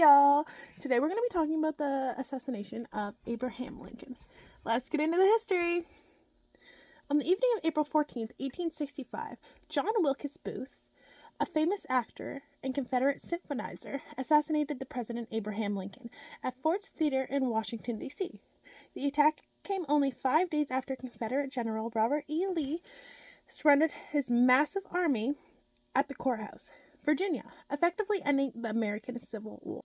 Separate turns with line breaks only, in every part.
y'all! Today we're going to be talking about the assassination of Abraham Lincoln. Let's get into the history. On the evening of April 14th, 1865, John Wilkes Booth, a famous actor and Confederate symphonizer, assassinated the President Abraham Lincoln at Ford's Theater in Washington, D.C. The attack came only 5 days after Confederate General Robert E. Lee surrendered his massive army at the courthouse, Virginia, effectively ending the American Civil War.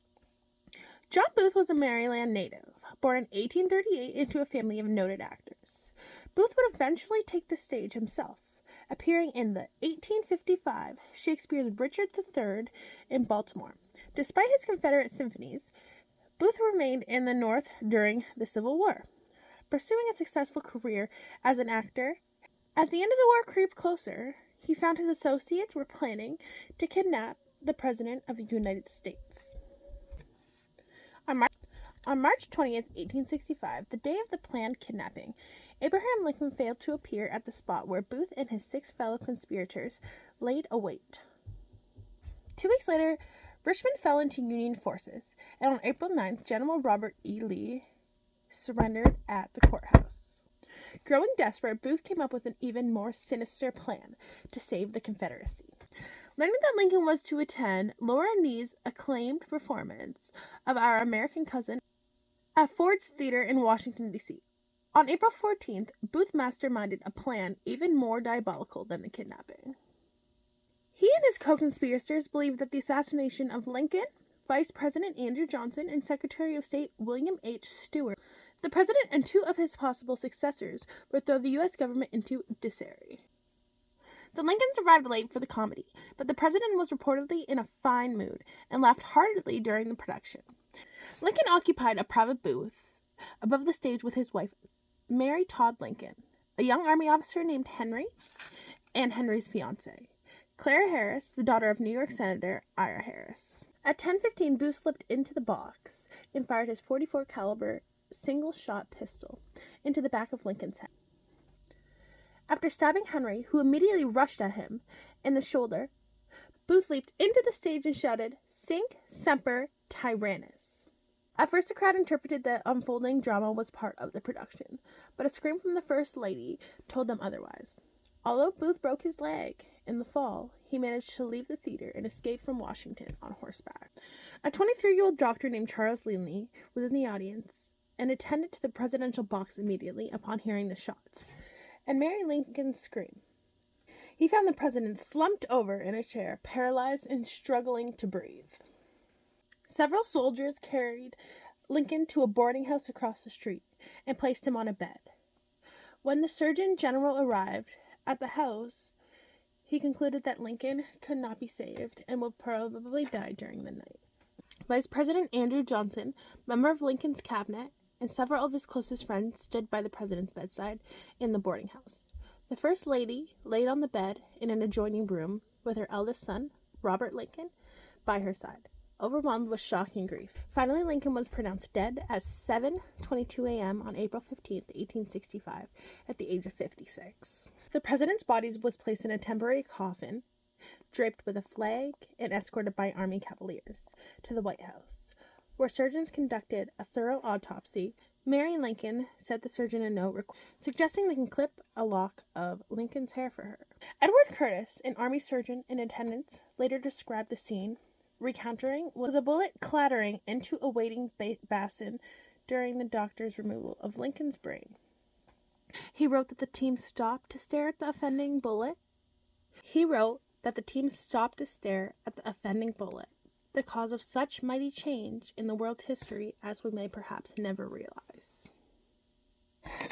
John Booth was a Maryland native, born in 1838 into a family of noted actors. Booth would eventually take the stage himself, appearing in the 1855 Shakespeare's Richard III in Baltimore. Despite his Confederate symphonies, Booth remained in the North during the Civil War, pursuing a successful career as an actor. As the end of the war creeped closer, he found his associates were planning to kidnap the President of the United States. On March 20th, 1865, the day of the planned kidnapping, Abraham Lincoln failed to appear at the spot where Booth and his 6 fellow conspirators laid wait. 2 weeks later, Richmond fell into Union forces, and on April 9th, General Robert E. Lee surrendered at the courthouse. Growing desperate, Booth came up with an even more sinister plan to save the Confederacy. Learning that Lincoln was to attend Laura Nee's acclaimed performance of Our American Cousin at Ford's Theater in Washington, D.C. On April 14th, Booth masterminded a plan even more diabolical than the kidnapping. He and his co-conspirators believed that the assassination of Lincoln, Vice President Andrew Johnson, and Secretary of State William H. Stewart, the president and 2 of his possible successors, would throw the U.S. government into disarray. The Lincolns arrived late for the comedy, but the president was reportedly in a fine mood and laughed heartily during the production. Lincoln occupied a private booth above the stage with his wife, Mary Todd Lincoln, a young Army officer named Henry, and Henry's fiancée, Clara Harris, the daughter of New York Senator Ira Harris. At 10:15, Booth slipped into the box and fired his .44 caliber single-shot pistol into the back of Lincoln's head. After stabbing Henry, who immediately rushed at him in the shoulder, Booth leaped into the stage and shouted, "Cinq semper tyrannis." At first, the crowd interpreted the unfolding drama was part of the production, but a scream from the First Lady told them otherwise. Although Booth broke his leg in the fall, he managed to leave the theater and escape from Washington on horseback. A 23-year-old doctor named Charles Linley was in the audience and attended to the presidential box immediately upon hearing the shots and Mary Lincoln's scream. He found the president slumped over in a chair, paralyzed and struggling to breathe. Several soldiers carried Lincoln to a boarding house across the street and placed him on a bed. When the Surgeon General arrived at the house, he concluded that Lincoln could not be saved and would probably die during the night. Vice President Andrew Johnson, member of Lincoln's cabinet, and several of his closest friends stood by the president's bedside in the boarding house. The First Lady laid on the bed in an adjoining room with her eldest son, Robert Lincoln, by her side, overwhelmed with shock and grief. Finally, Lincoln was pronounced dead at 7:22 a.m. on April 15th, 1865, at the age of 56. The president's body was placed in a temporary coffin, draped with a flag and escorted by Army cavaliers to the White House, where surgeons conducted a thorough autopsy. Mary Lincoln sent the surgeon a note suggesting they can clip a lock of Lincoln's hair for her. Edward Curtis, an Army surgeon in attendance, later described the scene, recounting was a bullet clattering into a waiting basin during the doctor's removal of Lincoln's brain. He wrote that the team stopped to stare at the offending bullet. The cause of such mighty change in the world's history as we may perhaps never realize.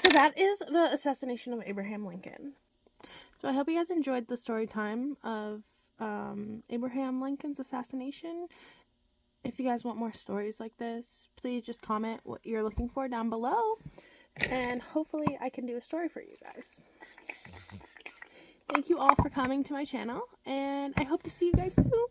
So that is the assassination of Abraham Lincoln. So I hope you guys enjoyed the story time of Abraham Lincoln's assassination. If you guys want more stories like this, please just comment what you're looking for down below, and hopefully I can do a story for you guys. Thank you all for coming to my channel, and I hope to see you guys soon.